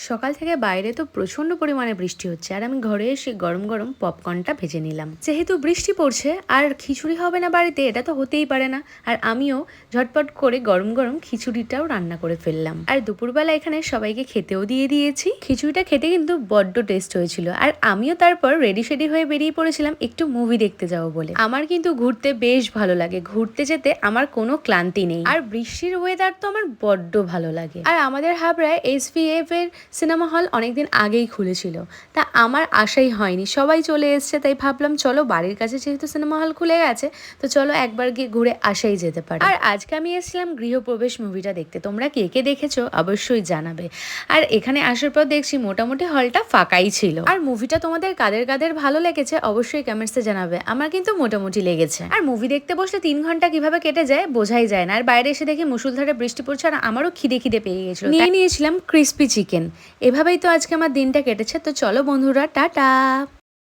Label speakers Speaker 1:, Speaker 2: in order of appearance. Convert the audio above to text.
Speaker 1: সকাল থেকে বাইরে তো প্রচন্ড পরিমাণে বৃষ্টি হচ্ছে, আর আমি ঘরে এসে গরম গরম পপকর্নটা ভেজে নিলাম। যেহেতু বৃষ্টি পড়ছে আর খিচুড়ি হবে না বাড়িতে, এটা তো হতেই পারে না। আর আমিও ঝটপট করে গরম গরম খিচুড়িটাও রান্না করে ফেললাম, আর দুপুরবেলা এখানে সবাইকে খেতেও দিয়ে দিয়েছি। খিচুড়িটা খেতে কিন্তু বড্ড টেস্ট হয়েছিল, আর আমিও তারপর রেডি শেডি হয়ে বেরিয়ে পড়েছিলাম একটু মুভি দেখতে যাবো বলে। আমার কিন্তু ঘুরতে বেশ ভালো লাগে, ঘুরতে যেতে আমার কোনো ক্লান্তি নেই, আর বৃষ্টির ওয়েদার তো আমার বড্ড ভালো লাগে। আর আমাদের হাবড়ায় SVF এর সিনেমা হল অনেকদিন আগেই খুলেছিল, তা আমার আশাই হয়নি, সবাই চলে এসছে, তাই ভাবলাম চলো বাড়ির কাছে যেহেতু সিনেমা হল খুলে গেছে, তো চলো একবার গিয়ে ঘুরে আসাই যেতে পারে। আর আজকে আমি এসেছিলাম গৃহপ্রবেশ মুভিটা দেখতে, তোমরা কে কে দেখেছো অবশ্যই জানাবে। আর এখানে আসার পর দেখছি মোটামুটি হলটা ফাঁকাই ছিল। আর মুভিটা তোমাদের কাদের কাদের ভালো লেগেছে অবশ্যই কমেন্টসে জানাবে, আমার কিন্তু মোটামুটি লেগেছে। আর মুভি দেখতে বসলে 3 ঘন্টা কিভাবে কেটে যায় বোঝাই যায় না। আর বাইরে এসে দেখি মুষলধারে বৃষ্টি পড়ছে, আর আমারও খিদে খিদে পেয়ে গেছিল, নিয়ে নিয়েছিলাম ক্রিস্পি চিকেন। এভাবেই তো আজকে আমার দিনটা কেটেছে। তো চলো বন্ধুরা, টাটা।